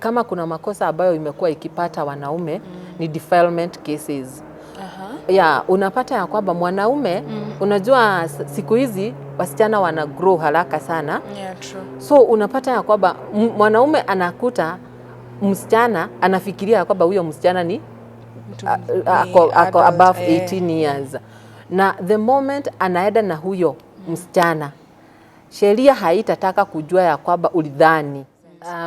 kama kuna makosa ambayo imekuwa ikipata wanaume ni defilement cases. Unapata ya kwamba mwanaume unajua siku hizi wasichana wana grow haraka sana. True. So unapata ya kwamba mwanaume anakuta msichana anafikiria ya kwamba huyo msichana ni ako above 18 years. Na the moment anaenda na huyo msichana, sheria haitataka kujua ya kwamba ulidhani.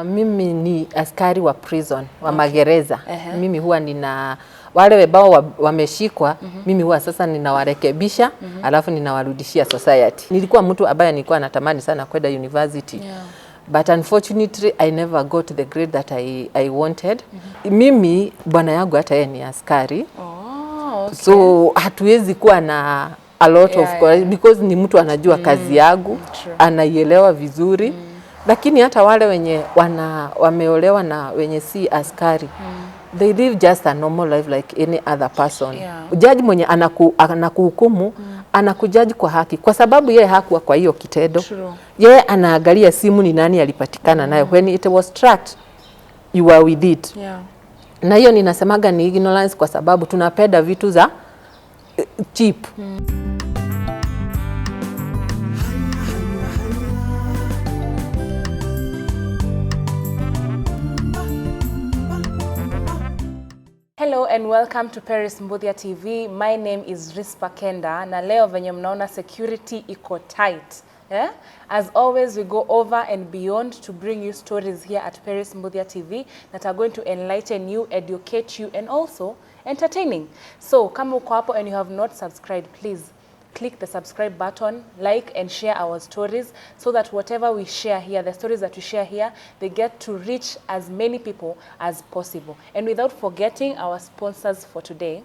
Mimi ni askari wa prison, wa magereza. Mimi huwa nina wale ambao wameshikwa, mimi huwa sasa ninawarekebisha, alafu ninawarudishia society. Nilikuwa mtu ambaye nilikuwa natamani sana kwenda university. But unfortunately, I never got the grade that I wanted. Mimi, bwana yangu hata yeye ni askari. Okay. So, hatuwezi kuwa na a lot of because ni mtu anajua kazi yangu, anaielewa vizuri. Lakini hata wale wenye wameolewa na wenye si askari, they live just a normal life like any other person. Jaji mwenye anakuhukumu, anakujaji kwa haki. Kwa sababu yeye hakuwa kwa hiyo kitendo. Yeye anaangalia simu ni nani alipatikana nayo. When it was tracked, you were with it. Na hiyo ninasemaga ni ignorance kwa sababu tunapenda vitu za cheap. Hello and welcome to Paris Mbuthia TV. My name is Rispa Kenda na leo venye mnaona security iko tight. As always, we go over and beyond to bring you stories here at Paris Mbuthia TV that are going to enlighten you, educate you and also entertaining. So, kama uko hapo and you have not subscribed, please click the subscribe button, like and share our stories so that whatever we share here, the stories that we share here, they get to reach as many people as possible. And without forgetting our sponsors for today,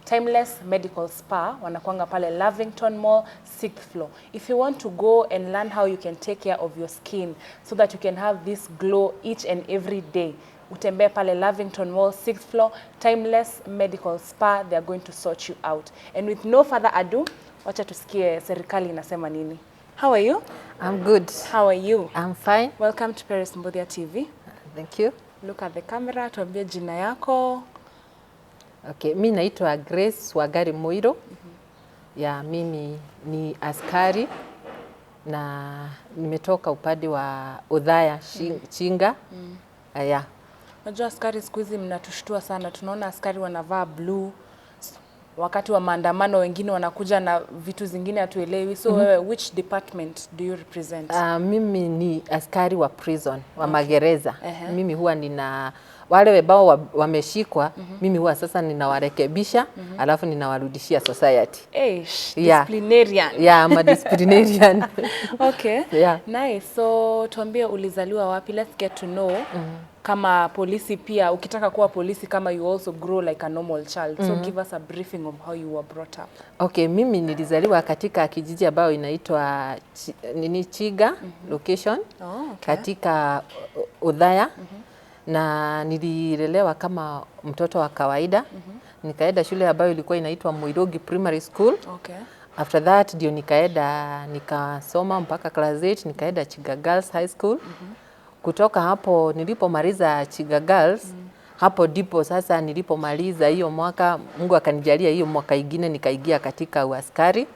Timeless Medical Spa, wanakuanga pale Lavington Mall, 6th floor. If you want to go and learn how you can take care of your skin so that you can have this glow each and every day, utembee pale Lavington Mall, 6th floor, Timeless Medical Spa, they are going to sort you out. And with no further ado, wacha tusikie serikali inasema nini. How are you? I'm good. How are you? I'm fine. Welcome to Paris Mbuthia TV. Thank you. Look at the camera, tuambie jina yako. Okay, mimi naitwa Grace Wagari Moiro. Mimi ni askari na nimetoka upande wa Udhaya Chinga. Najua askari siku hizi mnatushtua sana. Tunaona askari wanavaa blue. Wakati wa maandamano wengine wanakuja na vitu zingine hatuelewi. So which department do you represent? Mimi ni askari wa prison, wa magereza. Mimi huwa nina wale ambao wameshikwa, mimi huwa sasa ninawarekebisha, alafu ninawarudishia society. Disciplinarian. I'm a disciplinarian. Okay. Nice. So tuambie ulizaliwa wapi? Let's get to know. Kama polisi pia, ukitaka kuwa polisi kama you also grow like a normal child. So give us a briefing of how you were brought up. Okay, mimi nilizaliwa katika kijiji ambayo inaitwa Chiga location. Katika Udhaya. Na nililelewa kama mtoto wa kawaida. Nikaenda shule ambayo ilikuwa inaitwa Muirogi Primary School. After that ndio nikasoma mpaka class 8, nikaenda Chiga Girls High School. Kutoka hapo nilipomaliza Chiga Girls, hapo ndipo sasa nilipomaliza hiyo mwaka, Mungu akanijalia hiyo mwaka ingine nikaingia katika uaskari.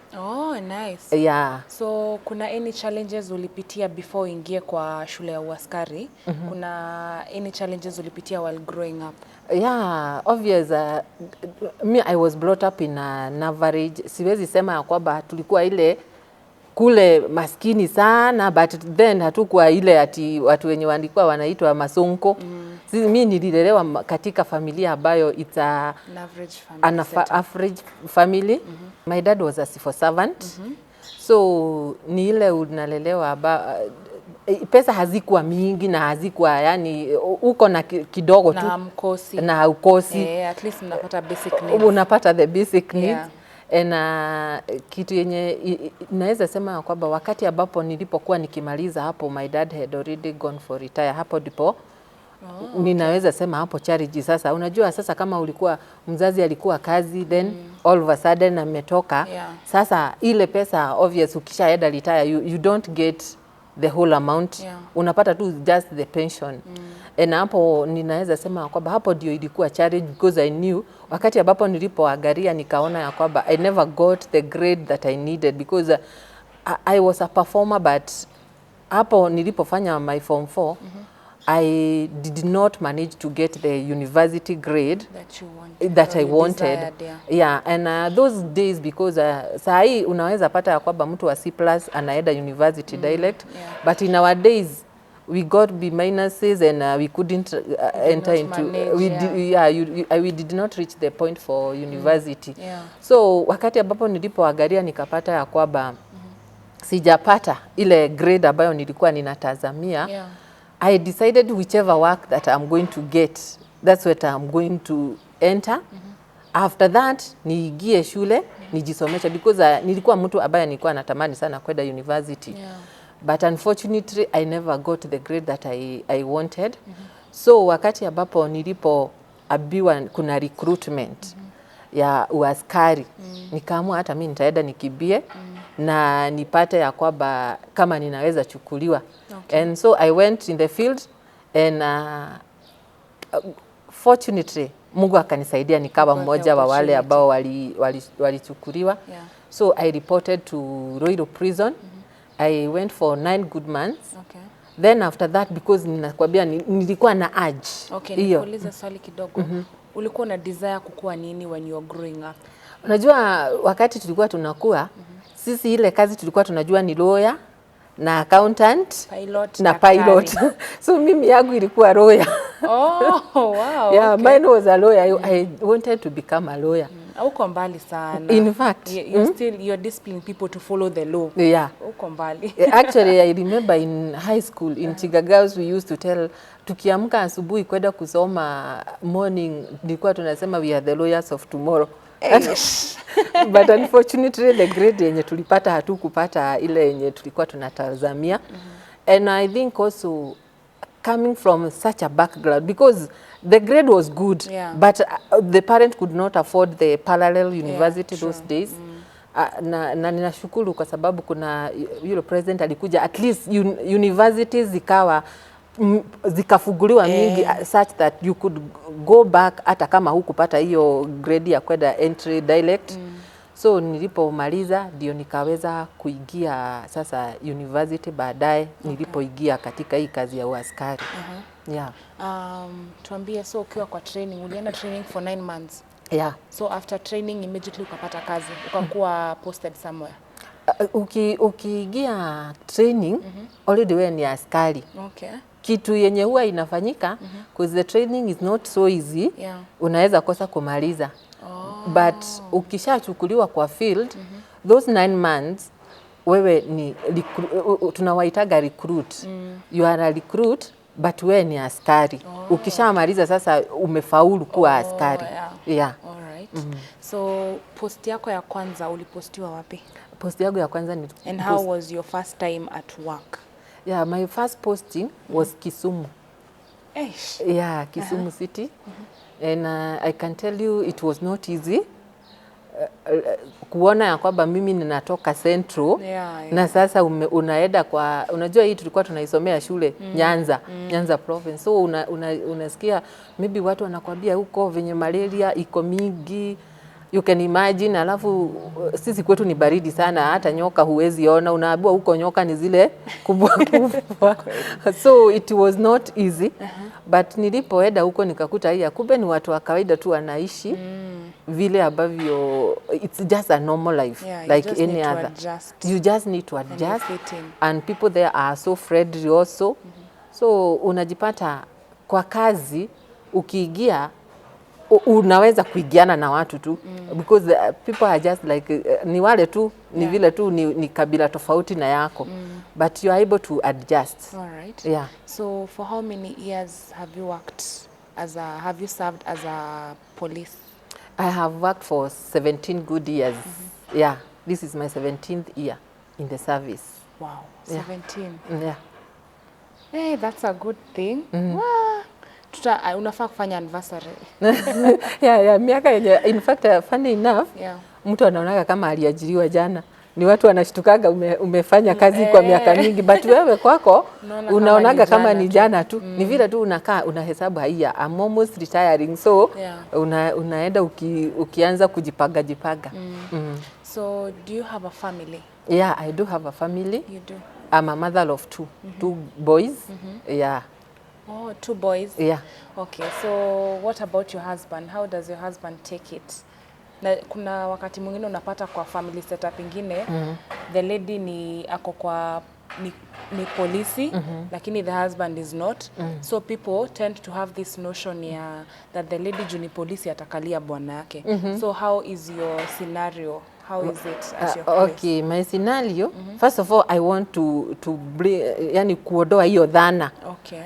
Nice. So kuna any challenges ulipitia before uingie kwa shule ya uaskari? Kuna any challenges ulipitia while growing up? Obvious. Me, I was brought up in an average. Siwezi sema ya kwamba tulikuwa ile kule maskini sana, but then hatukuwa ile ati watu wenye walikuwa wanaitwa masonko. Mimi nililelewa katika familia ambayo it's an average family. My dad was a civil servant. So ni ile unalelewa pesa hazikuwa mingi na hazikuwa uko na kidogo tu na ukosi. At least unapata basic needs. Unapata the basic needs. Na kitu yenye naweza sema kwamba wakati ambapo nilipokuwa nikimaliza hapo, my dad had already gone for retire. Hapo ndipo ninaweza sema hapo charity sasa. Unajua sasa kama ulikuwa mzazi alikuwa kazi, then all of a sudden ametoka. Sasa ile pesa obvious ukishaenda retire you don't get the whole amount. Unapata tu just the pension. And hapo ninaweza sema kwamba hapo ndio ilikuwa challenge, because I knew wakati ambapo nilipoangalia nikaona ya kwamba I never got the grade that I needed, because I was a performer, but hapo nilipofanya my form 4 I did not manage to get the university grade that I wanted. Yeah, and those days, because saa hii unaweza pata ya kwamba mtu wa C+ anaenda university direct, but in our days we got B minuses and we couldn't enter into we did not reach the point for university. So wakati ambapo nilipoangalia nikapata ya kwamba sijapata ile grade ambayo nilikuwa ninatazamia, I decided whichever work that I'm going to get, that's what I'm going to enter. After that niingie shule nijisomesha, because nilikuwa mtu ambaye nilikuwa natamani sana kwenda university. But unfortunately I never got the grade that I wanted. So wakati ambapo nilipoambiwa kuna recruitment ya uaskari, nikaamua hata mimi nitaenda nikibie na nipate ya kwamba kama ninaweza chukuliwa. And so I went in the field, and fortunately Mungu akanisaidia nikawa mmoja wa wale ambao walichukuliwa. So I reported to Royal Prison. I went for 9 good months. Then after that, because ninakwambia nilikuwa na urge. Nikuulize swali kidogo. Ulikuwa na desire kukua nini when you were growing up? Unajua wakati tulikuwa tunakuwa, sisi ile kazi tulikuwa tunajua ni lawyer na accountant na pilot. So mimi yangu ilikuwa lawyer. Oh, wow. Yeah, mine was a lawyer. I wanted to become a lawyer. Uko mbali sana. In fact, you're disciplining people to follow the law. Yeah. Uko mbali. Actually, I remember in high school in Chigagaos we used to tell, tukiamka asubuhi kwenda kusoma morning, nilikuwa tunasema we are the lawyers of tomorrow. But unfortunately the grade yenye tulipata hatukupata ile yenye tulikuwa tunatazamia. And I think also coming from such a background, because the grade was good, but the parent could not afford the parallel university those days. Na ninashukuru kwa sababu kuna yule president alikuja, at least universities zikafunguliwa mingi such that you could go back hata kama hukupata hiyo grade ya kwenda entry direct. So nilipomaliza ndio nikaweza kuingia sasa university, baadaye nilipoingia katika hii kazi ya uaskari. Tuambie, so ukiwa kwa training, ulienda training for 9 months. So after training immediately ukapata kazi, ukakuwa posted somewhere. Ukiingia training already wewe ni askari. Kitu yenye huwa inafanyika, because the training is not so easy, unaweza kosa kumaliza. But ukishachukuliwa kwa field, those 9 months wewe ni tunawaitaga recruit. You are a recruit, but wewe ni askari. Ukishamaliza sasa umefaulu kuwa askari. Alright. So post yako ya kwanza ulipostiwa wapi? Post yangu ya kwanza ni And how was your first time at work? My first posting was Kisumu. Kisumu City. And I can tell you it was not easy. Kuona ya kwamba mimi ninatoka Central na sasa unaenda kwa, unajua hii tulikuwa tunaisomea shule Nyanza province. So unasikia maybe watu wanakuambia huko venye malaria iko mingi, you can imagine. Alafu sisi kwetu ni baridi sana, hata nyoka huwezi ona, unaambiwa huko nyoka ni zile kubwa kubwa. So it was not easy. But nilipoenda huko nikakuta hii kumbe ni watu wa kawaida tu wanaishi vile ambavyo it's just a normal life like any other. You just need to adjust, and people there are so friendly also. So unajipata kwa kazi ukiingia unaweza kuigiana na watu tu, because people are just like ni wale tu ni vile tu ni kabila tofauti na yako, but you are able to adjust. Alright. So for how many years have you worked have you served as a police? I have worked for 17 good years. This is my 17th year in the service. Wow, 17. Hey, that's a good thing. Unafaa kufanya anniversary. Miaka yenye, in fact funny enough, mtu anaonaga kama aliajiriwa jana. ni watu wanashtukaga umefanya kazi kwa miaka mingi, but wewe kwako unaonaga kama ni jana tu. Ni vile tu unakaa unahesabu haya, I'm almost retiring, so unaenda ukianza jipaga. So do you have a family? Yeah, I do have a family. You do? I'm a mother of two boys. Yeah. Oh, 2 boys? Yeah. Okay, so what about your husband? How does your husband take it? Na kuna wakati mwingine unapata kwa family setup ingine, the lady ni ako kwa ni polisi, lakini the husband is not. So people tend to have this notion that the lady juu ni polisi atakalia bwana yake. So how is your scenario? How is it at your place? Okay, my scenario, first of all, I want to bring, yani kuondoa hiyo dhana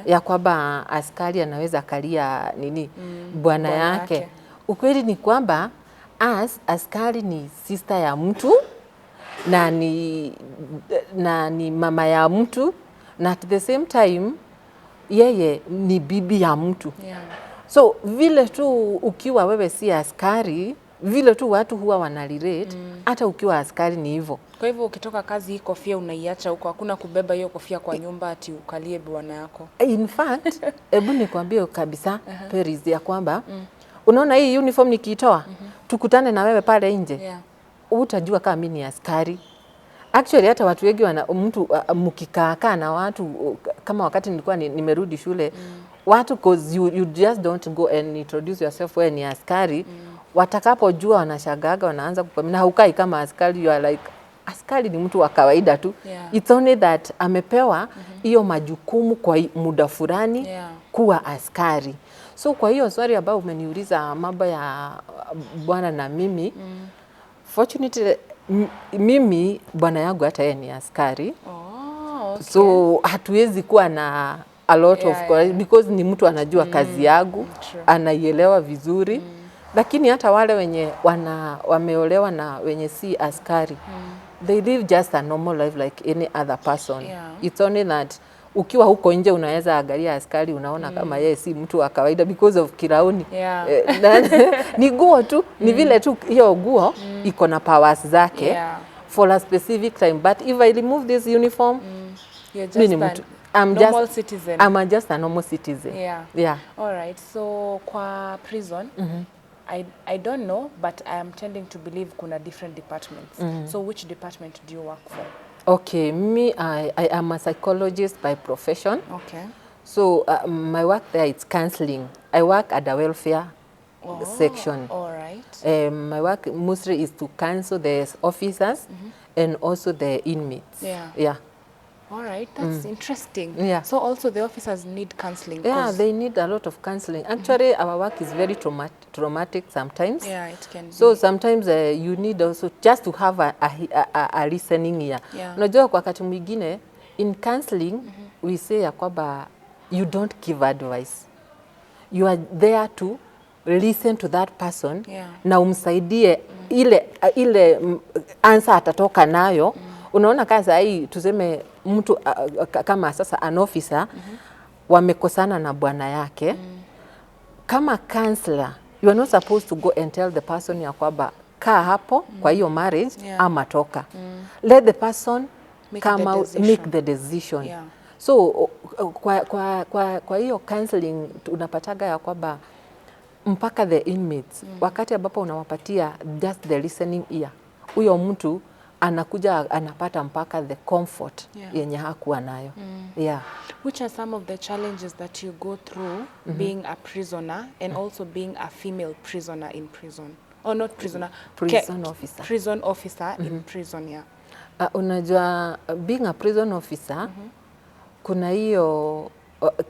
ya kwamba askari anaweza kalia bwana yake. Ukweli ni kwamba askari ni sister ya mtu na ni mama ya mtu, na at the same time yeye ni bibi ya mtu. So vile tu ukiwa wewe si askari, vile tu watu huwa wanarelate, hata ukiwa askari ni hivyo. Kwa hivyo ukitoka kazi hii kofia unaiacha huko, hakuna kubeba hiyo kofia kwa nyumba ati ukalie bwana yako. In fact, hebu nikwambie kabisa Paris, ya kwamba unaona hii uniform nikiitoa, tukutane na wewe pale nje, utajua kama mimi ni askari. Actually hata watu wengi mtu mkikaa na watu, kama wakati nilikuwa nimerudi shule, watu cause you just don't go and introduce yourself when ni askari, watakapojua wanashagaga, wanaanza kukwambia, na haukai kama askari, you are like, askari ni mtu wa kawaida tu. It's only that amepewa hiyo majukumu kwa muda fulani kuwa askari. So kwa hiyo swali ambayo umeniuliza mambo ya bwana na mimi, fortunately mimi bwana yangu hata yeye ni askari. So hatuwezi kuwa na a lot of because ni mtu anajua kazi yangu, anaielewa vizuri. Lakini hata wale wenye wameolewa na wenye si askari, they live just a normal life like any other person. It's only that ukiwa huko nje unaweza angalia askari, unaona kama yeye si mtu wa kawaida because of kirauni. Ni guo tu, ni vile tu hiyo guo iko na powers zake for a specific time. But if I remove this uniform, you're just I'm just a normal citizen. All right. So kwa prison, I don't know, but I am tending to believe kuna different departments. So which department do you work for? Okay, me, I am a psychologist by profession. Okay. So my work there is counseling. I work at the welfare section. All right. My work mostly is to counsel the officers and also the inmates. All right, that's interesting. So also the officers need counseling. They need a lot of counseling. Actually, our work is very traumatic sometimes. It can be. So sometimes you need also just to have a listening ear. Unajua kwa wakati mwingine in counseling we say ya kwamba you don't give advice. You are there to listen to that person na umsaidie ile answer atatoka nayo. Unaona kaza hii tuseme mtu kama sasa an officer wamekosana na bwana yake, kama counselor you are not supposed to go and tell the person ya kwamba kaa hapo kwa hiyo marriage ama toka. Let the person come out, make the decision. So kwa hiyo counseling unapataga ya kwamba mpaka the inmates wakati ambapo unawapatia just the listening ear, huyo mtu anakuja anapata mpaka the comfort yenye hakuwa nayo. Which are some of the challenges that you go through being a prisoner and also being a female prisoner in prison? Or not prisoner, prison officer. Prison officer in prison, Unajua being a prison officer, kuna hiyo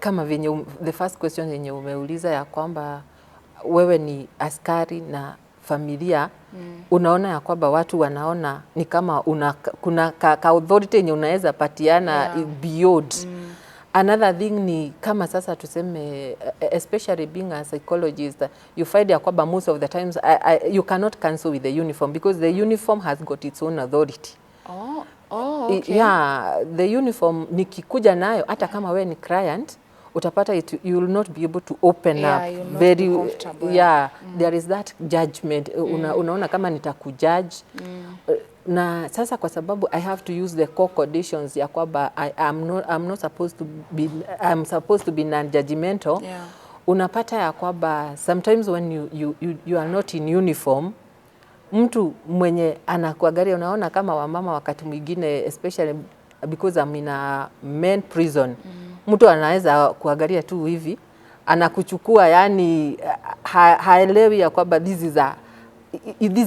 kama venye the first question yenye umeuliza ya kwamba wewe ni askari na familia, unaona ya kwamba watu wanaona ni kama kuna ka authority yenye unaweza patiana beyond. Another thing ni kama sasa tuseme especially being a psychologist, you find ya kwamba most of the times you cannot cancel with the uniform because the uniform has got its own authority. Okay. The uniform nikikuja nayo hata kama we ni client utapata you will not be able to open up very comfortable. There is that judgment. Unaona kama nitakujudge na sasa kwa sababu I have to use the core conditions ya kwamba I'm supposed to be non-judgmental. Yeah. Unapata ya kwamba sometimes when you are not in uniform, mtu mwenye anakuangalia, unaona kama wamama wakati mwingine, especially because I'm in a men prison, mtu anaweza kuangalia tu hivi, anakuchukua, yani haelewi ya kwamba this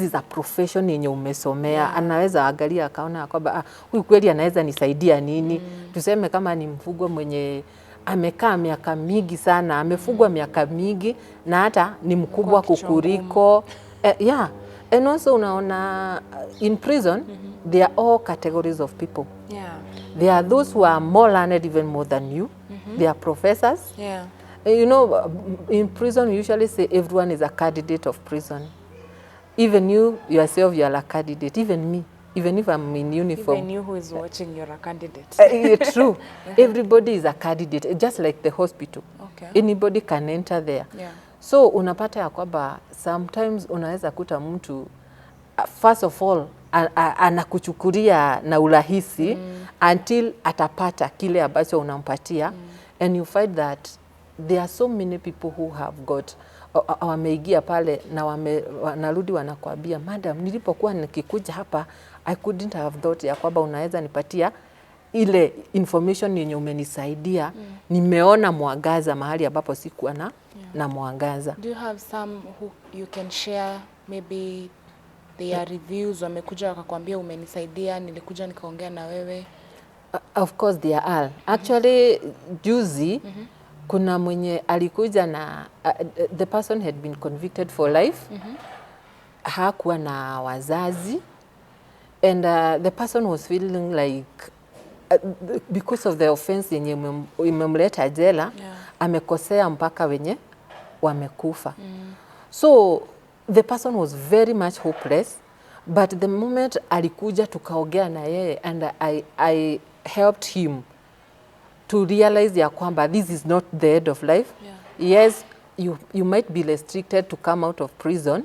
is a profession yenye umesomea. Yeah. Anaweza angalia akaona kwamba huyu kweli anaweza nisaidia nini. Tuseme kama ni mfugwa mwenye amekaa miaka mingi sana, amefugwa miaka mingi na hata ni mkubwa kukuriko. Yeah. And also unaona in prison there are all categories of people. Yeah. There are those who are more learned even more than you. They are professors. Yeah. You know, in prison we usually say everyone is a candidate of prison. Even you yourself, you are a candidate. Even me, even if I'm in uniform. Even you who is watching, you're a candidate. True. Everybody is a candidate, just like the hospital. Okay. Anybody can enter there. Yeah. So unapata ya kwamba sometimes unaweza kuta mtu first of all anakuchukulia na urahisi until atapata kile ambacho unampatia. And you find that there are so many people who have got wameingia pale na wanarudi wanakuambia, madam, nilipokuwa nikikuja hapa I couldn't have thought ya kwamba unaweza nipatia ile information yenye umenisaidia. Nimeona mwangaza mahali ambapo sikuwa na mwangaza. Do you have some who you can share, maybe their reviews, wamekuja wakakwambia umenisaidia, nilikuja nikaongea na wewe? Of course there are. Actually juzi kuna mwenye alikuja na the person had been convicted for life. Hakuwa na wazazi, and the person was feeling like because of the offense yenye imemleta jela, amekosea mpaka wenye wamekufa. So the person was very much hopeless, but the moment alikuja tukaongea na yeye, and I helped him to realize ya kwamba this is not the end of life. Yes, you might be restricted to come out of prison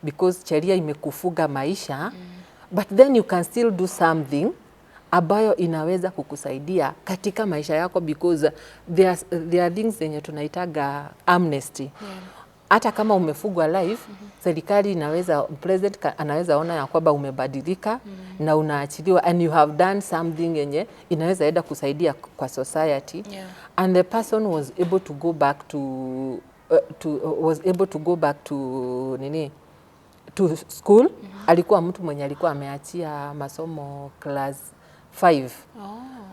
because sheria imekufuga maisha, but then you can still do something ambayo inaweza kukusaidia katika maisha yako, because there are things zenye tunaitaga amnesty. Hata kama umefugwa life, serikali inaweza, president anaweza ona ya kwamba umebadilika na unaachiliwa, and you have done something yenye inaweza enda kusaidia kwa society. And the person was able to go back to school. Alikuwa mtu mwenye alikuwa ameachia masomo class 5.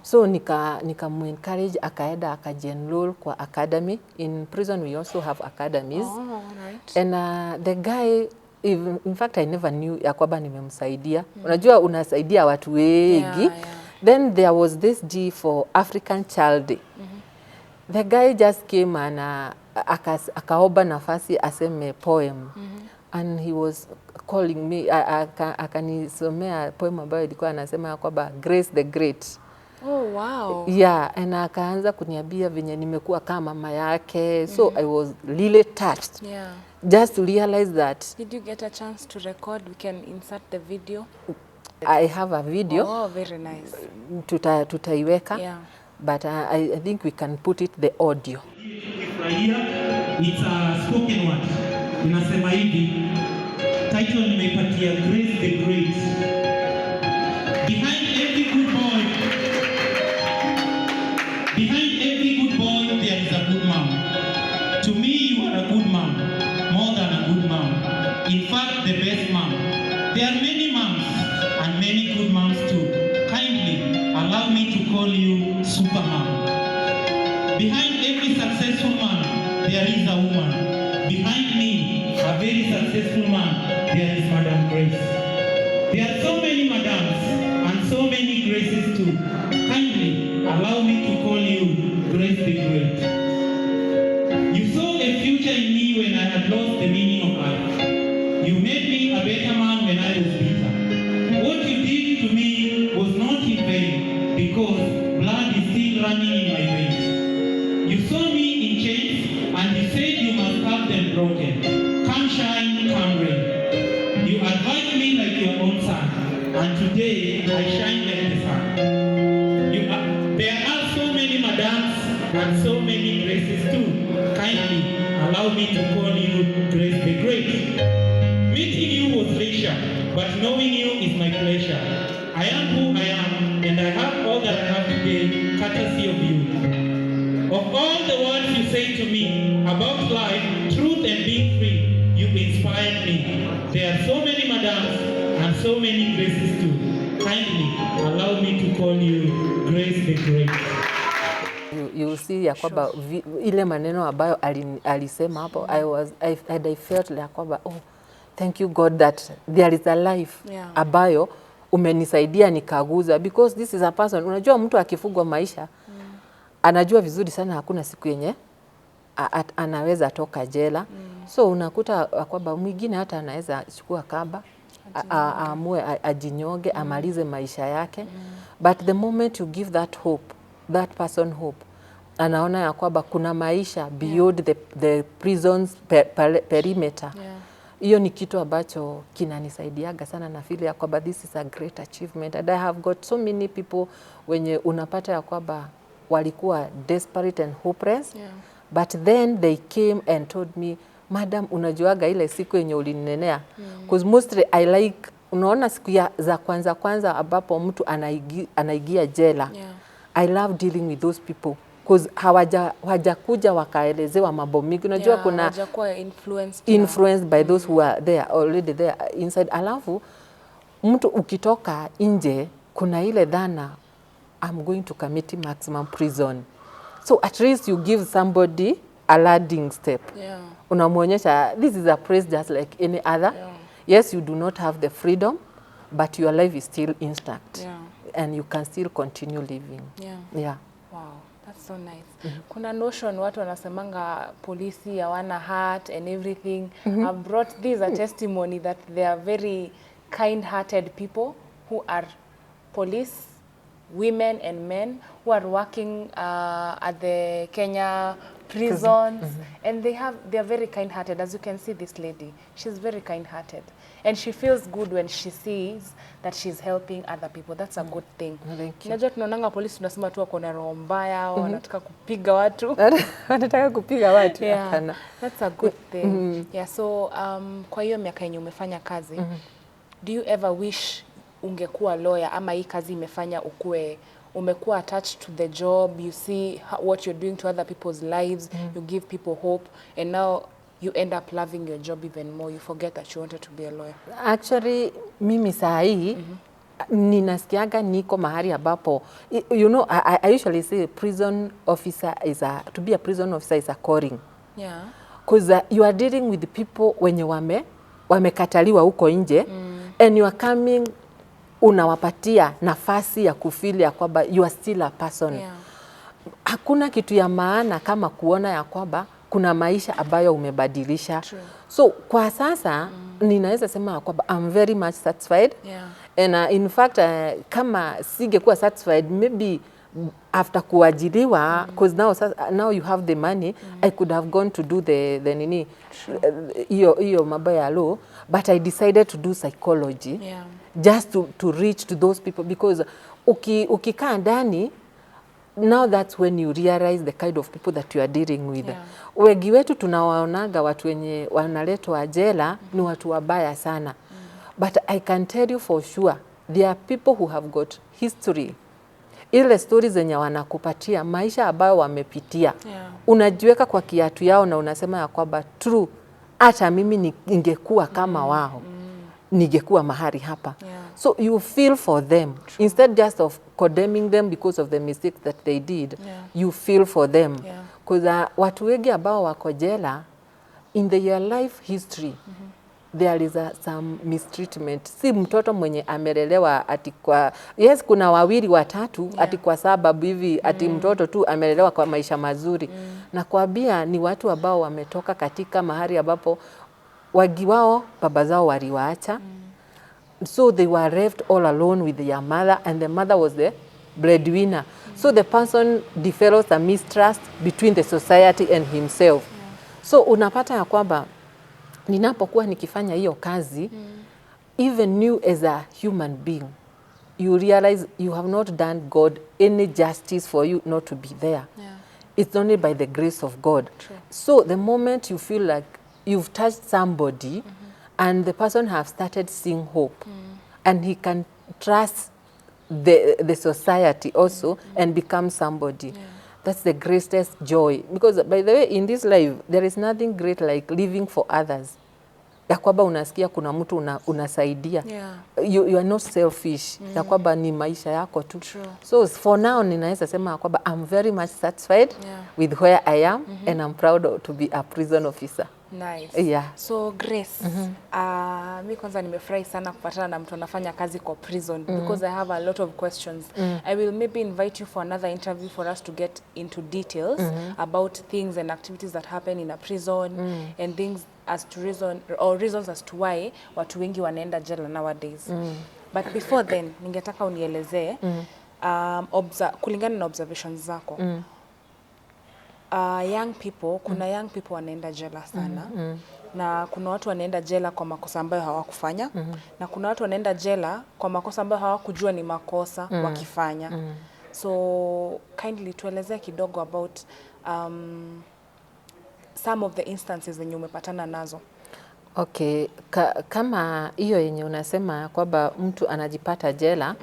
So nika encourage akaenda akajenroll kwa academy. In prison we also have academies. Right. And the guy, in fact I never knew ya kwamba nimemsaidia. Unajua unasaidia watu wengi. Then there was this G for African Child Day. The guy just came and akaomba nafasi aseme poem. And he was calling me, akanisomea poem ambayo ilikuwa anasema kwamba Grace the Great. Oh, wow. Yeah, and akaanza kuniambia venye nimekuwa kama mama yake. So I was really touched. Yeah. Just to realize that. Did you get a chance to record? We can insert the video. I have a video. Oh, very nice. Tutaiweka. Yeah. But I think we can put it the audio. It's a spoken word. Inasema hivi. Title nimeipatia Grace the Great. Behind every good boy, there is a good mom. To me, you are a good mom, more than a good mom. In fact, the best mom. There are many moms and many good moms too. Kindly allow me to call you Super Mom. Behind every successful man, there is a woman. Behind me, a very successful man, there is Madam Grace. There are so many madams and so many Graces too. Kindly allow me to call you Grace the Great. You saw a future in me when I had lost the meaning of life. You made me a better man when I was bitter. What you did to me was not in vain, because blood is still running in my veins. You saw me in chains and you said you must have them broken. Come shine, come rain. You advised me like your own son, and today I shine like the sun. There are so many madams and so many graces too. Kindly allow me to call you Grace the Great. Meeting you was leisure, but knowing you is my pleasure. I am who I am, and I have all that I have today, courtesy of you. Of all the words you say to me about life, truth, and being free, you inspired me. There are so many madams and so many graces too. Kindly allow me to call you Grace the Great. You see ya kwamba ile maneno ambayo alisema hapo, I felt like kwamba thank you God that there is a life ambayo umenisaidia nikaguza, because this is a person, unajua mtu akifungwa maisha anajua vizuri sana hakuna siku yenye anaweza toka jela. So unakuta kwamba mwingine hata anaweza chukua kamba aamue ajinyonge amalize maisha yake. But the moment you give that hope, that person hope, anaona ya kwamba kuna maisha beyond the prison's perimeter. Hiyo ni kitu ambacho kinanisaidiaga sana, na feel ya kwamba this is a great achievement, and I have got so many people wenye unapata ya kwamba walikuwa desperate and hopeless, but then they came and told me, madam, unajuaga ile siku yenye ulinenea, because mostly I like, unaona siku za kwanza ambapo mtu anaigia jela, I love dealing with those people because hawajakuja wakaelezewa mambo mingi. Unajua kuna hawajakuwa influenced by those who are there already there inside. Alafu mtu ukitoka nje kuna ile dhana, I'm going to commit maximum prison. So at least you give somebody a landing step. Unamuonyesha this is a place just like any other. Yes, you do not have the freedom, but your life is still intact. And you can still continue living. Wow, that's so nice. Kuna notion watu wanasemanga polisi hawana heart and everything. I've brought this a testimony that they are very kind-hearted people who are police, women and men who are working at the Kenya prisons, and they are very kind-hearted. As you can see, this lady, she's very kind-hearted, and she feels good when she sees that she's helping other people. That's a good thing. Unajua tunaonanga polisi tunasema tu wako na roho mbaya, wanataka kupiga watu. Wanataka kupiga watu. That's a good thing. So kwa hiyo miaka yenye umefanya kazi, do you ever wish ungekuwa lawyer, ama hii kazi imefanya umekuwa attached to the job, you see what you're doing to other people's lives, you give people hope, and now you end up loving your job even more, you forget that you wanted to be a lawyer? Actually, mimi saa hii ninasikiaga niko mahali ambapo, you know, I usually say prison officer to be a prison officer is a calling. Because you are dealing with people wenye wamekataliwa huko nje, and you are coming, unawapatia nafasi ya kufeel ya kwamba you are still a person. Hakuna kitu ya maana kama kuona ya kwamba kuna maisha ambayo umebadilisha. So kwa sasa ninaweza sema kwamba I'm very much satisfied. And in fact kama singekuwa satisfied, maybe after kuajiriwa, because now you have the money, I could have gone to do the nini hiyo mambo ya law, but I decided to do psychology just to reach to those people, because ukikaa ndani, now that's when you realize the kind of people that you are dealing with. Wengi wetu tunawaonaga watu wenye wanaletwa jela ni watu wabaya sana, but I can tell you for sure there are people who have got history, ile stories zenye wanakupatia maisha ambayo wamepitia. Unajiweka kwa kiatu yao na unasema ya kwamba true, hata mimi ningekuwa kama wao, ningekuwa mahali hapa. So you feel for them. Instead just of condemning them because of the mistakes that they did, you feel for them. Because watu wengi ambao wako jela, in their life history, there is some mistreatment. Si mtoto mwenye amelelewa ati kwa, yes, kuna wawili watatu ati kwa sababu hivi ati mtoto tu amelelewa kwa maisha mazuri. Na kuambia ni watu ambao wametoka katika mahali ambapo wagi wao baba zao waliwaacha. So they were left all alone with their mother, and the mother was the breadwinner. So the person develops a mistrust between the society and himself. So unapata ya kwamba ninapokuwa nikifanya hiyo kazi, even you as a human being, you realize you have not done God any justice for you not to be there. Yeah. It's only by the grace of God. True. So the moment you feel like you've touched somebody and the person have started seeing hope and he can trust the society also and become somebody. That's the greatest joy. Because by the way, in this life, there is nothing great like living for others. Ya kwamba unasikia kuna mtu unasaidia. Yeah. You are not selfish. Ya kwamba ni maisha yako tu. True. So for now ninaweza sema kwamba I'm very much satisfied with where I am and I'm proud to be a prison officer. Nice. Yeah. So Grace, mi kwanza nimefurahi sana kupatana na mtu anafanya kazi kwa prison because I have a lot of questions. I will maybe invite you for another interview for us to get into details about things and activities that happen in a prison and things as to reasons as to why watu wengi wanaenda jela nowadays. But before then, ningetaka unielezee kulingana na observations zako. Young people, kuna young people wanaenda jela sana. Na kuna watu wanaenda jela kwa makosa ambayo hawakufanya. Na kuna watu wanaenda jela kwa makosa ambayo hawakujua ni makosa wakifanya. So kindly tuelezea kidogo about some of the instances zenye umepatana nazo. Okay, kama hiyo yenye unasema kwamba mtu anajipata jela,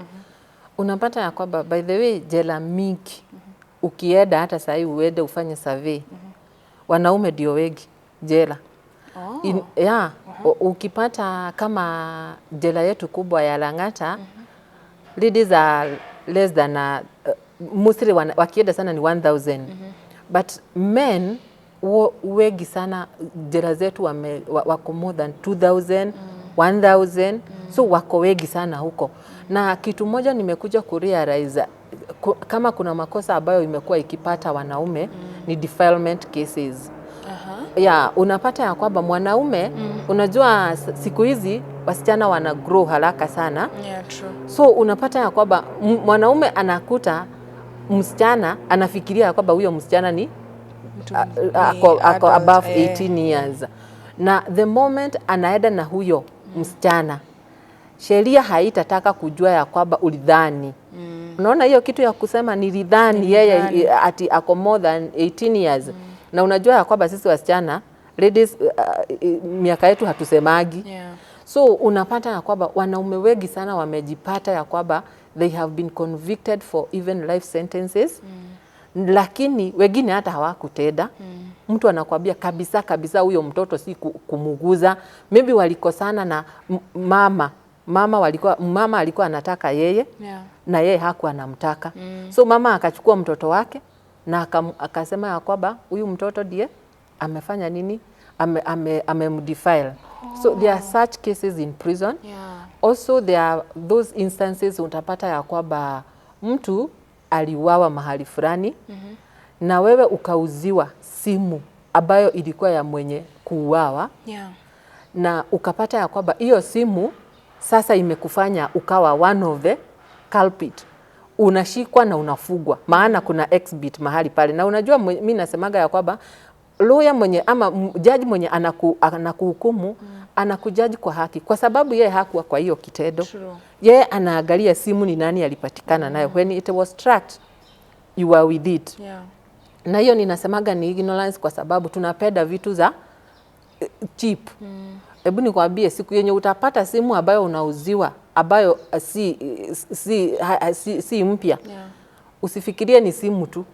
unapata ya kwamba by the way jela mingi, ukienda hata sahi uende ufanye survey, wanaume ndio wengi jela. Ukipata kama jela yetu kubwa ya Lang'ata, ladies are less than mostly wakienda sana ni 1000. But men wengi sana jela zetu wako more than 2000, 1000. So wako wengi sana huko. Na kitu moja nimekuja kurealize, kama kuna makosa ambayo imekuwa ikipata wanaume ni defilement cases. Unapata ya kwamba mwanaume, unajua siku hizi wasichana wana grow haraka sana. True. So unapata ya kwamba mwanaume anakuta msichana, anafikiria ya kwamba huyo msichana ni ako above 18 years. Na the moment anaenda na huyo msichana, sheria haitataka kujua ya kwamba ulidhani. Unaona hiyo kitu ya kusema nilidhani yeye ati ako more than 18 years. Na unajua ya kwamba sisi wasichana, ladies, miaka yetu hatusemagi. So unapata ya kwamba wanaume wengi sana wamejipata ya kwamba they have been convicted for even life sentences. Lakini wengine hata hawakutenda. Mtu anakuambia kabisa huyo mtoto si kumuguza. Maybe walikosana na mama alikuwa anataka yeye na yeye hakuwa anamtaka. So mama akachukua mtoto wake na akasema ya kwamba huyu mtoto ndiye amefanya nini? Amemdefile. So there are such cases in prison. Also there are those instances utapata ya kwamba mtu aliuawa mahali fulani na wewe ukauziwa simu ambayo ilikuwa ya mwenye kuuawa. Na ukapata ya kwamba hiyo simu sasa imekufanya ukawa one of the culprit. Unashikwa na unafugwa, maana kuna exhibit mahali pale. Na unajua mimi nasemaga ya kwamba lawyer mwenye ama judge mwenye anakuhukumu anakujaji kwa haki, kwa sababu yeye hakuwa kwa hiyo kitendo. Yeye anaangalia simu ni nani alipatikana nayo. When it was tracked, you were with it. Na hiyo ninasemaga ni ignorance, kwa sababu tunapenda vitu za cheap. Hebu nikwambie, siku yenye utapata simu ambayo unauziwa ambayo si mpya, usifikirie ni simu tu.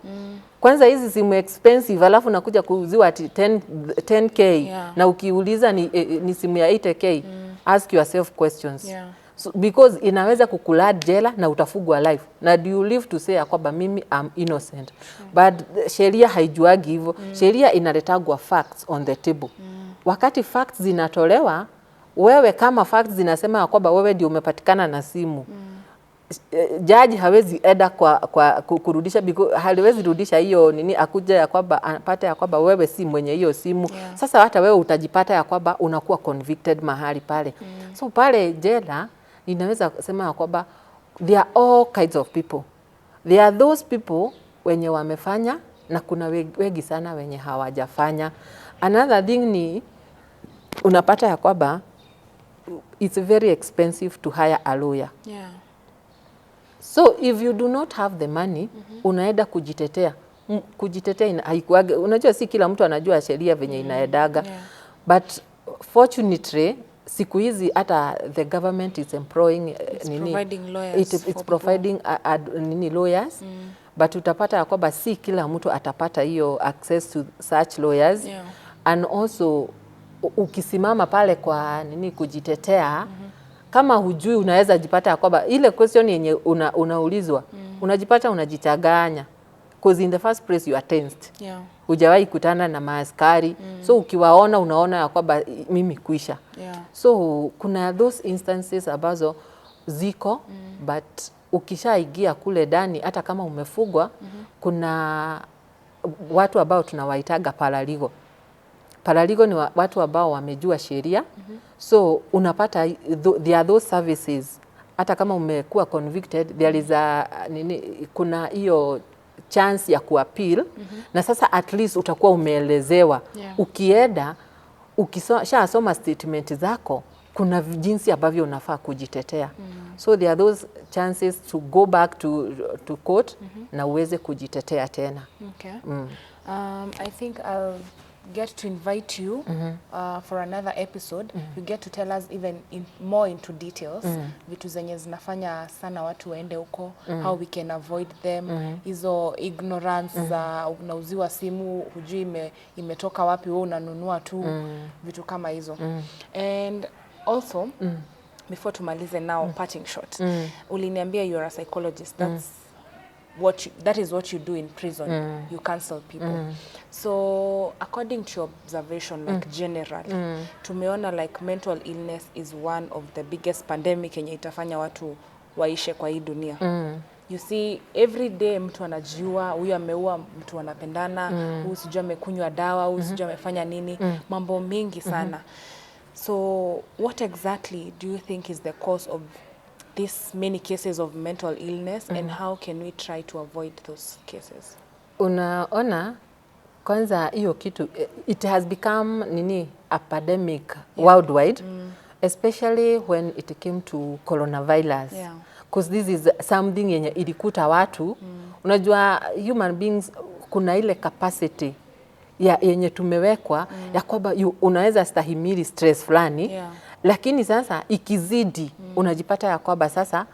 Kwanza hizi simu expensive, alafu nakuja kuuziwa ati 10k na ukiuliza ni simu ya 8k, ask yourself questions. So, because inaweza kukulad jela na utafugwa life. Na do you live to say ya kwamba mimi am innocent. But sheria haijuagi hivyo. Sheria inaletagwa facts on the table. Wakati facts zinatolewa, wewe kama facts zinasema ya kwamba wewe ndio umepatikana na simu, judge hawezi eda kwa kurudisha, because haliwezi rudisha hiyo nini, akuja ya kwamba apate ya kwamba wewe si mwenye hiyo simu. Sasa hata wewe utajipata ya kwamba unakuwa convicted mahali pale. So pale jela ninaweza kusema ya kwamba there are all kinds of people. There are those people wenye wamefanya na kuna wengi sana wenye hawajafanya. Another thing ni unapata ya kwamba it's very expensive to hire a lawyer. Yeah. So if you do not have the money, unaenda kujitetea. Kujitetea haikuage, unajua si kila mtu anajua sheria venye inaedaga. Yeah. But fortunately, siku hizi hata the government is employing providing lawyers it's providing lawyers. But utapata ya kwamba si kila mtu atapata hiyo access to such lawyers. Yeah. And also ukisimama pale kwa kujitetea, kama hujui unaweza jipata ya kwamba ile question yenye unaulizwa unajipata unajichanganya, because in the first place you are tensed. Yeah. Hujawahi kutana na maaskari, so ukiwaona unaona ya kwamba mimi kuisha. Yeah. So kuna those instances ambazo ziko but ukishaigia kule ndani, hata kama umefugwa, kuna watu ambao tunawaitaga paralegal. Paralegal ni watu ambao wamejua sheria. So unapata there are those services. Hata kama umekuwa convicted, there is kuna hiyo chance ya kuappeal. Na sasa at least utakuwa umeelezewa. Yeah. Ukienda, ukishasoma statement zako, kuna jinsi ambavyo unafaa kujitetea. So there are those chances to go back to court na uweze kujitetea tena. Okay. I think I'll get to invite you for another episode. You get to tell us even more into details vitu zenye zinafanya sana watu waende huko, how we can avoid them, hizo ignorance za unauziwa simu hujui imetoka wapi, wewe unanunua tu, vitu kama hizo. And also before tumalize now, parting shot, uliniambia you're a psychologist. That is what you do in prison. You counsel people. So according to your observation, like general, tumeona like mental illness is one of the biggest pandemic yenye itafanya watu waishe kwa hii dunia. You see, every day mtu anajiua, huyu ameua mtu anapendana, huyu sijui amekunywa dawa, huyu sijui amefanya nini, mambo mingi sana. So what exactly do you think is the cause of these many cases of mental illness and how can we try to avoid those cases? Unaona, kwanza hiyo kitu, it has become a pandemic worldwide, especially when it came to coronavirus. Yeah. Because this is something yenye ilikuta watu. Unajua human beings kuna ile capacity yenye tumewekwa ya kwamba unaweza stahimili stress fulani. Yeah. Lakini sasa ikizidi unajipata ya kwamba sasa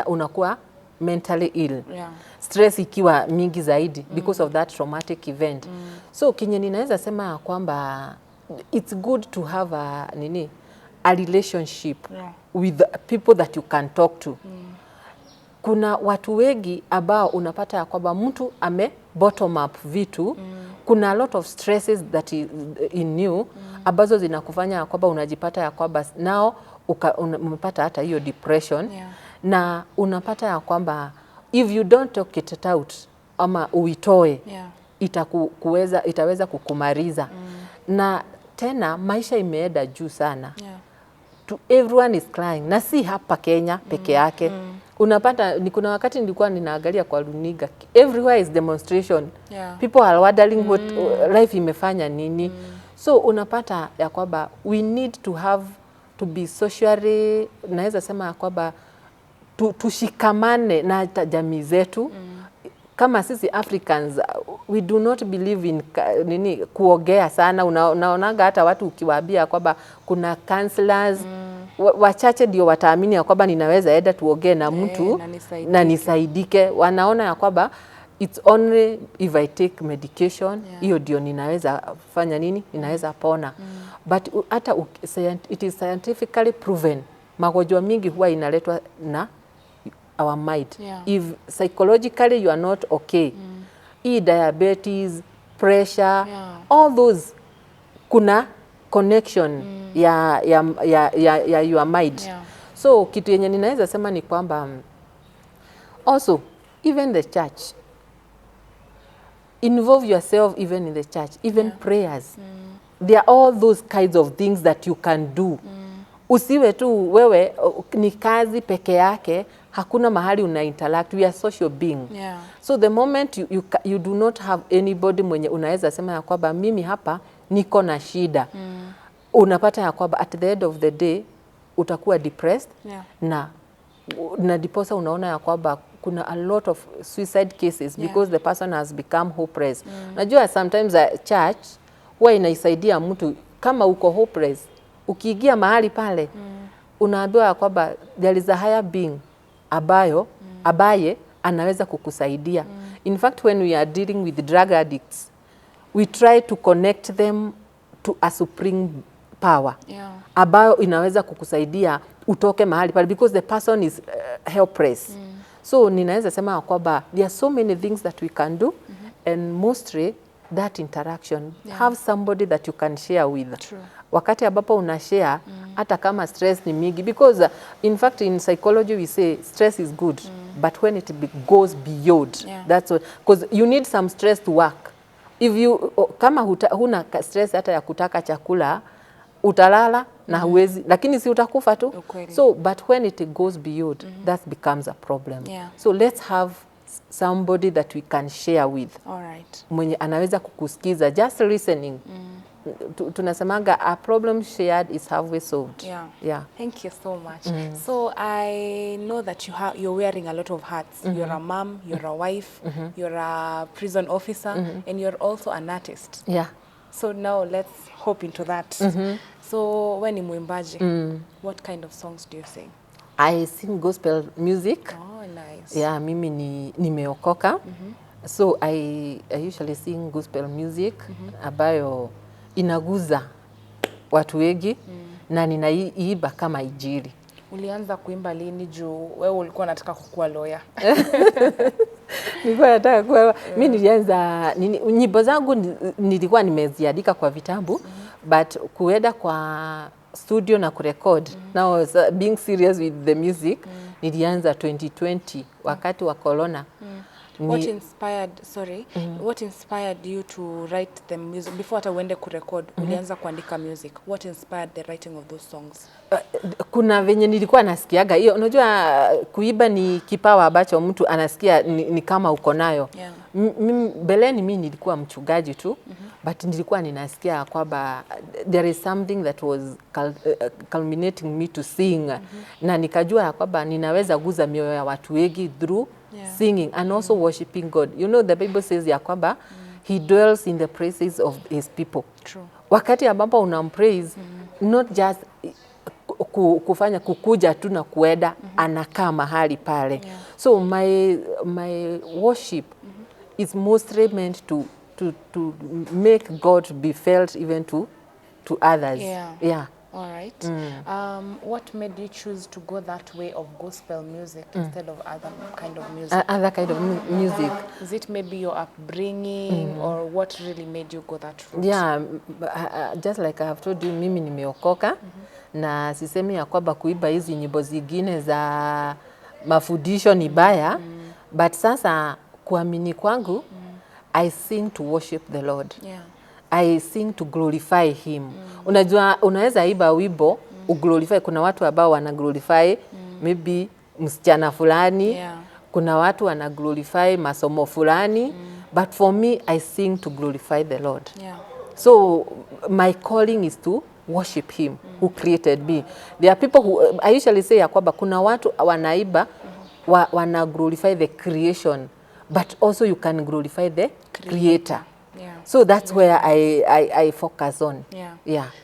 unakuwa mentally ill. Yeah. Stress ikiwa mingi zaidi because of that traumatic event. So kinye ninaweza sema kwamba it's good to have a relationship with people that you can talk to. Kuna watu wengi ambao unapata ya kwamba mtu ame bottom up vitu. Kuna a lot of stresses that is in you ambazo zinakufanya ya kwamba unajipata ya kwamba nao umepata hata hiyo depression. Yeah. Na unapata ya kwamba if you don't talk it out ama uitoe, itaweza kukumaliza. Na tena maisha imeenda juu sana. Yeah. Everyone is crying. Na si hapa Kenya peke yake. Unapata kuna wakati nilikuwa ninaangalia kwa runinga, everywhere is demonstration. Yeah. People are wondering what life imefanya nini. So unapata ya kwamba we need to be socially, naweza sema ya kwamba tushikamane na hata jamii zetu. Kama sisi Africans, we do not believe in kuongea sana. Unaonaga hata watu ukiwaambia kwamba kuna counselors, wachache ndio wataamini ya kwamba ninaweza enda tuongee na mtu na nisaidike. Wanaona ya kwamba it's only if I take medication, hiyo ndio ninaweza fanya ninaweza pona. But hata it is scientifically proven, magonjwa mingi huwa inaletwa na our mind. Yeah. If psychologically you are not okay, diabetes, pressure, all those, kuna connection ya your mind. Yeah. So kitu yenye ninaweza sema ni kwamba also even the church, involve yourself even in the church, even prayers. There are all those kinds of things that you can do. Usiwe tu wewe ni kazi peke yake, hakuna mahali una interact. We are social being. Yeah. So the moment you do not have anybody mwenye unaweza sema ya kwamba mimi hapa niko na shida, unapata ya kwamba at the end of the day utakuwa depressed, na diposa unaona ya kwamba kuna a lot of suicide cases because the person has become hopeless. Najua sometimes a church huwa inaisaidia mtu kama uko hopeless, ukiingia mahali pale unaambiwa ya kwamba there is a higher being abaye anaweza kukusaidia. In fact, when we are dealing with drug addicts, we try to connect them to a supreme power ambayo inaweza kukusaidia utoke mahali pale because the person is helpless. So ninaweza sema kwamba there are so many things that we can do, and mostly that interaction, have somebody that you can share with. True. Wakati ambapo una share hata kama stress ni mingi, because in fact in psychology we say stress is good, but when it goes beyond, that's what, because you need some stress to work. If you kama huna stress hata ya kutaka chakula, utalala na huwezi, lakini si utakufa tu. So but when it goes beyond, that becomes a problem. So let's have somebody that we can share with. Mwenye anaweza kukusikiza, just listening. Tunasemanga a problem shared is halfway solved. Thank you so much. So I know that you're wearing a lot of hats. You're a mom, you're a wife, you're a prison officer, and you're also an artist. So now let's hop into that. So when you mwimbaji, what kind of songs do you sing? I sing gospel music. Oh, nice. Mimi nimeokoka. So I usually sing gospel music ambayo inaguza watu wengi na ninaiimba kama injili. Ulianza kuimba lini juu wewe ulikuwa unataka kukuwa lawyer? Nilikuwa nataka kuwa, mimi nilianza nyimbo zangu nilikuwa nimeziandika kwa vitabu, but kuenda kwa studio na kurecord, now being serious with the music, nilianza 2020 wakati wa corona. What inspired you to write the music before hata uende kurecord? Ulianza kuandika music. What inspired the writing of those songs? Kuna venye nilikuwa nasikiaga hiyo, unajua kuiba ni kipawa ambacho mtu anasikia ni kama uko nayo. Beleni mimi nilikuwa mchungaji tu, but nilikuwa ninasikia kwamba there is something that was culminating me to sing, na nikajua kwamba ninaweza guza mioyo ya watu wengi through singing and also worshiping God. You know, the Bible says ya kwamba he dwells in the praises of his people. True. Wakati ambapo unampraise, not just kufanya kukuja tu na kuenda, anakaa mahali pale. So my worship is mostly meant to make God be felt even to others. All right. What made you choose to go that way of gospel music instead of other kind of music? Other kind of music. Is it maybe your upbringing or what really made you go that route? Just like I have told you, mimi nimeokoka na sisemi ya kwamba kuiba hizi nyimbo zingine za mafundisho ni baya, but sasa kuamini kwangu, I sing to worship the Lord. I sing to glorify him. Unajua unaweza iba wimbo uglorify. Kuna watu ambao wana glorify maybe msichana fulani, kuna watu wana glorify masomo fulani, but for me I sing to glorify the Lord. So my calling is to worship him who created me. There are people who I usually say ya kwamba kuna watu wanaiba wana glorify the creation, but also you can glorify the creator. So that's where I focus on.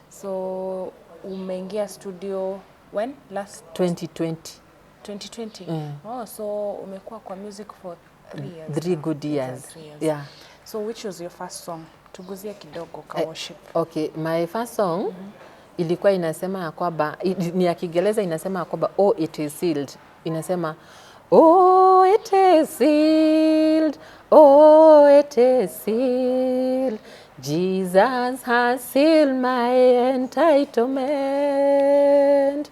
So umeingia studio when? Last 2020. 2020. Oh, so umekuwa kwa music for 3 years. 3 good years. 3 years. So which was your first song? Tuguzie kidogo ka worship. Okay, my first song ilikuwa inasema ya kwamba ni ya Kiingereza, inasema ya kwamba oh it is sealed. Inasema oh it is sealed. Oh it is sealed. Jesus has sealed my entitlement.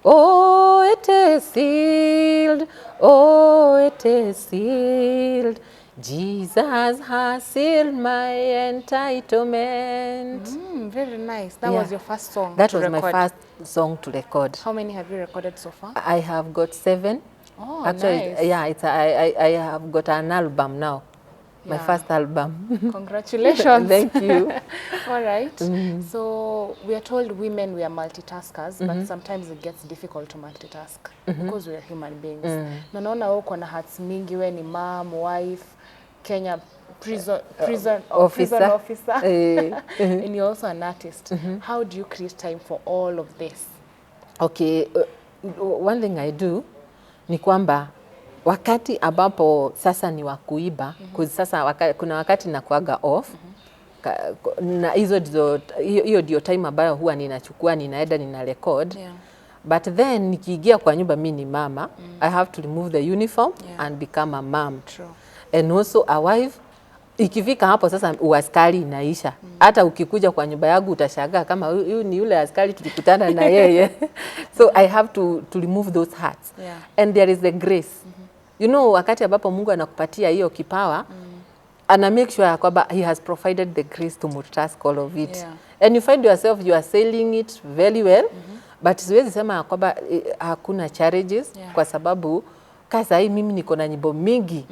Oh it is sealed. Oh it is sealed. Jesus has sealed my entitlement. Very nice. That was your first song That to was record. my first song to record. How many have you recorded so far? I have got 7. Oh, actually, nice. I have got an album now. my Yeah. first album. Congratulations. Thank you. All right. So we are told women we are multitaskers, but sometimes it gets difficult to multitask because we are human beings. Na naona wewe uko na hats mingi, wewe ni mom, wife, Kenya prison Officer. officer. And you're also an artist. How do you create time for all of this? Okay, one thing I do ni kwamba wakati ambapo sasa ni wa kuiba, sasa kuna wakati nakuaga off, na hiyo ndio time ambayo huwa ninachukua, ninaenda nina record. Yeah. But then nikiingia kwa nyumba, mimi ni mama, I have to remove the uniform and become a mom. True. And also a wife. Ikifika hapo sasa uaskari inaisha. Hata ukikuja kwa nyumba yangu utashangaa kama huyu ni yule askari tulikutana na yeye. So I have to remove those hats. Yeah. And there is the grace. You know, wakati ambapo Mungu anakupatia hiyo kipawa, ana make sure kwamba he has provided the grace to multitask all of it. Yeah. And you find yourself you are selling it very well. But siwezi sema kwamba hakuna challenges kwa sababu kasa hii mimi niko na nyimbo mingi.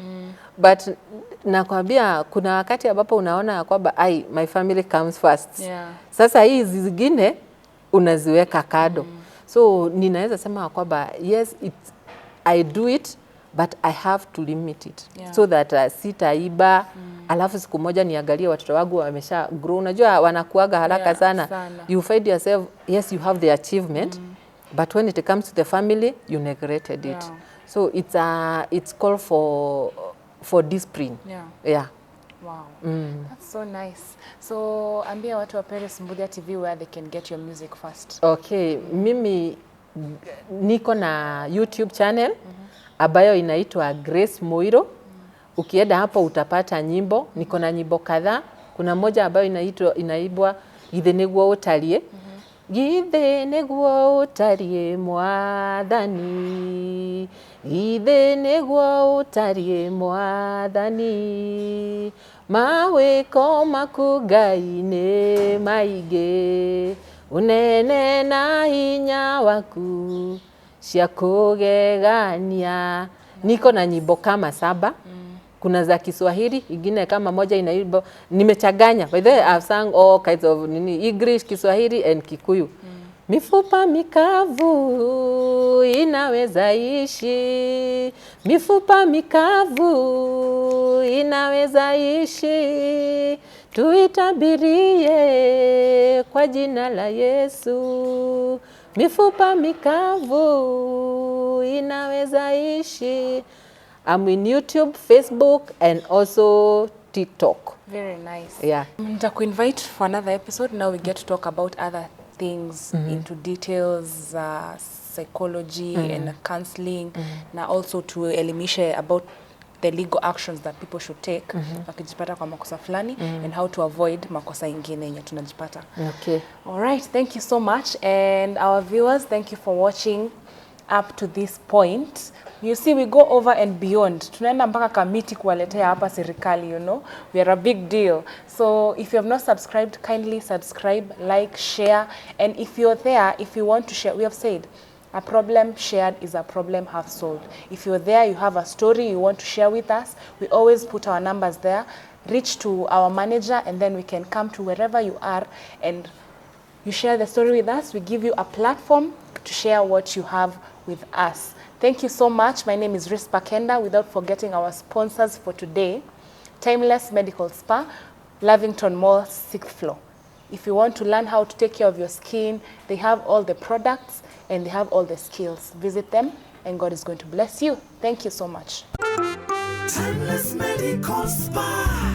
But nakwambia kuna wakati ambapo unaona kwamba my family comes first. Yeah. Sasa hizi zingine unaziweka kado. So ninaweza sema kwamba yes, I do it but I have to limit it. Yeah. So that sitaiba. Alafu siku moja niangalie watoto wangu wamesha grow. Unajua wanakuaga haraka sana. You find yourself, yes, you have the achievement, but when it comes to the family, you neglected it. Yeah. So it's called for discipline. Yeah. Yeah. Wow. That's so nice. So ambia watu wa Paris Mbuthia TV where they can get your music first. Okay, mimi niko na YouTube channel ambayo inaitwa Grace Moiro. Ukienda hapo utapata nyimbo, niko na nyimbo kadhaa. Kuna moja ambayo inaibwa Githe niguo utarie. Githe niguo utarie Mwathani. Githe niguo utarie Mwathani. Mawiko maku Ngai nĩ maingĩ. Unene na hinya waku cia kũgegania. Niko na nyimbo kama 7. Kuna za Kiswahili, ingine kama moja inaimba, nimechanganya. By the way, I've sung all kinds of English, Kiswahili and Kikuyu. Mifupa mikavu inaweza ishi. Mifupa mikavu inaweza ishi. Tuitabirie kwa jina la Yesu. Mifupa mikavu inaweza ishi. I'm in YouTube, Facebook, and also TikTok. Very nice. Yeah. Nitakuinvite for another episode. Now we get to talk about other things into details, psychology and counseling, na also to elimisha about the legal actions that people should take wakijipata kwa makosa fulani and how to avoid makosa ingine yenye tunajipata. Okay. All right, thank you so much, and our viewers, thank you for watching up to this point. You see, we go over and beyond. Tunaenda mpaka kamiti kuwaletea hapa serikali, you know. We are a big deal. So if you have not subscribed, kindly subscribe, like, share. And if you're there, if you want to share, we have said, a problem shared is a problem half solved. If you're there, you have a story you want to share with us, we always put our numbers there. Reach to our manager and then we can come to wherever you are and you share the story with us. We give you a platform to share what you have with us. Thank you so much. My name is Rispa Kenda, without forgetting our sponsors for today. Timeless Medical Spa, Lavington Mall, 6th floor. If you want to learn how to take care of your skin, they have all the products and they have all the skills. Visit them and God is going to bless you. Thank you so much. Timeless Medical Spa.